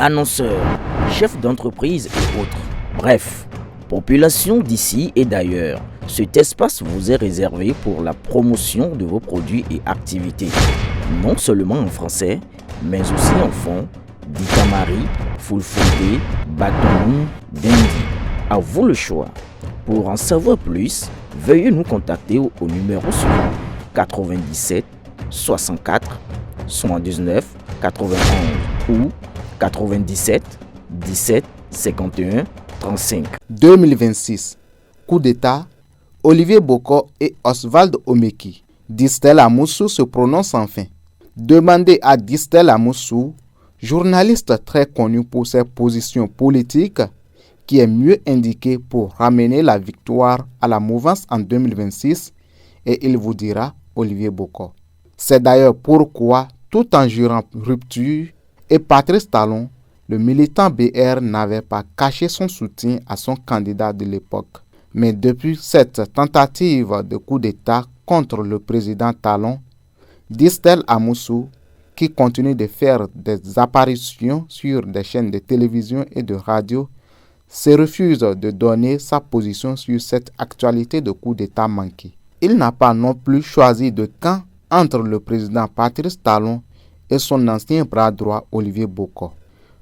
annonceurs, chefs d'entreprise et autres. Bref, population d'ici et d'ailleurs, cet espace vous est réservé pour la promotion de vos produits et activités, non seulement en français, mais aussi en fond, Ditamari, Fulfulde, Batoum, Dendi. À vous le choix. Pour en savoir plus, veuillez nous contacter au numéro suivant 97 64 79 91 ou 97 17 51 35. 2026. Coup d'État, Olivier Boko et Oswald Omeki. Distel Amoussou se prononce enfin. Demandez à Distel Amoussou, journaliste très connu pour ses positions politiques, qui est mieux indiqué pour ramener la victoire à la mouvance en 2026, et il vous dira Olivier Boko. C'est d'ailleurs pourquoi, tout en jurant rupture, et Patrice Talon, le militant BR n'avait pas caché son soutien à son candidat de l'époque. Mais depuis cette tentative de coup d'État contre le président Talon, Distel Amoussou, qui continue de faire des apparitions sur des chaînes de télévision et de radio, se refuse de donner sa position sur cette actualité de coup d'État manqué. Il n'a pas non plus choisi de camp entre le président Patrice Talon et son ancien bras droit Olivier Boko.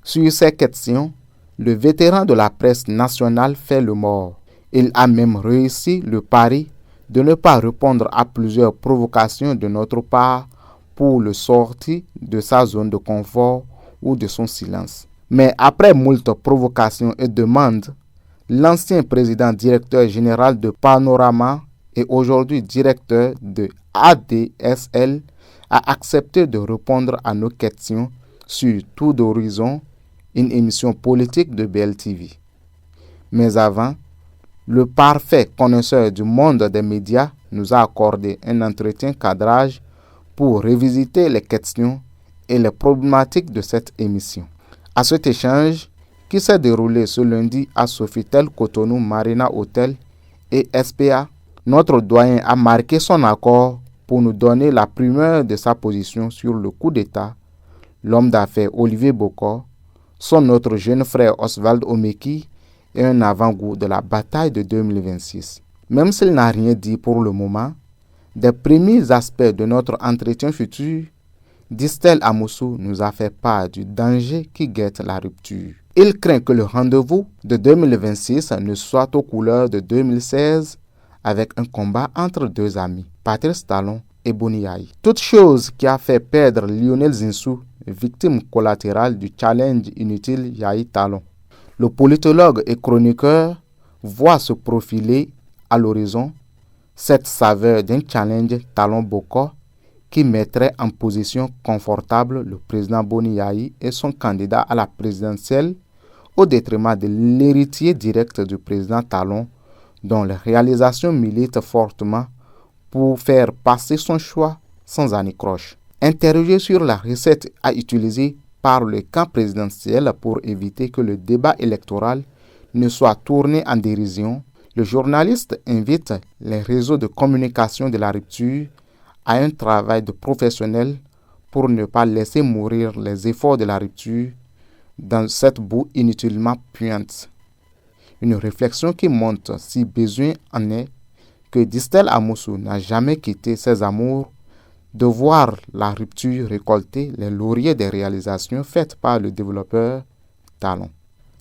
Sur ces questions, le vétéran de la presse nationale fait le mort. Il a même réussi le pari de ne pas répondre à plusieurs provocations de notre part pour le sortir de sa zone de confort ou de son silence. Mais après moult provocations et demandes, l'ancien président directeur général de Panorama et aujourd'hui directeur de ADSL a accepté de répondre à nos questions sur Tour d'Horizon, une émission politique de BLTV. Mais avant, le parfait connaisseur du monde des médias nous a accordé un entretien cadrage pour revisiter les questions et les problématiques de cette émission. À cet échange, qui s'est déroulé ce lundi à Sofitel Cotonou Marina Hotel et SPA, notre doyen a marqué son accord pour nous donner la primeur de sa position sur le coup d'État, l'homme d'affaires Olivier Boko, son autre jeune frère Oswald Omeki et un avant-goût de la bataille de 2026. Même s'il n'a rien dit pour le moment, des premiers aspects de notre entretien futur, Distel Amoussou nous a fait part du danger qui guette la rupture. Il craint que le rendez-vous de 2026 ne soit aux couleurs de 2016 avec un combat entre deux amis, Patrice Talon et Boni Yayi. Toute chose qui a fait perdre Lionel Zinsou, victime collatérale du challenge inutile Yayi Talon. Le politologue et chroniqueur voit se profiler à l'horizon cette saveur d'un challenge Talon Boko qui mettrait en position confortable le président Boni Yayi et son candidat à la présidentielle au détriment de l'héritier direct du président Talon, dont les réalisations militent fortement pour faire passer son choix sans anicroche. Interrogé sur la recette à utiliser par le camp présidentiel pour éviter que le débat électoral ne soit tourné en dérision, le journaliste invite les réseaux de communication de la rupture à un travail de professionnel pour ne pas laisser mourir les efforts de la rupture dans cette boue inutilement puante. Une réflexion qui montre, si besoin en est, que Distel Amoussou n'a jamais quitté ses amours de voir la rupture récolter les lauriers des réalisations faites par le développeur Talon.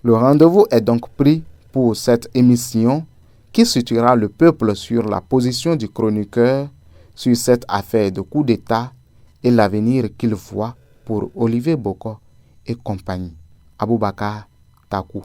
Le rendez-vous est donc pris pour cette émission qui situera le peuple sur la position du chroniqueur sur cette affaire de coup d'État et l'avenir qu'il voit pour Olivier Boko et compagnie. Aboubakar Takou.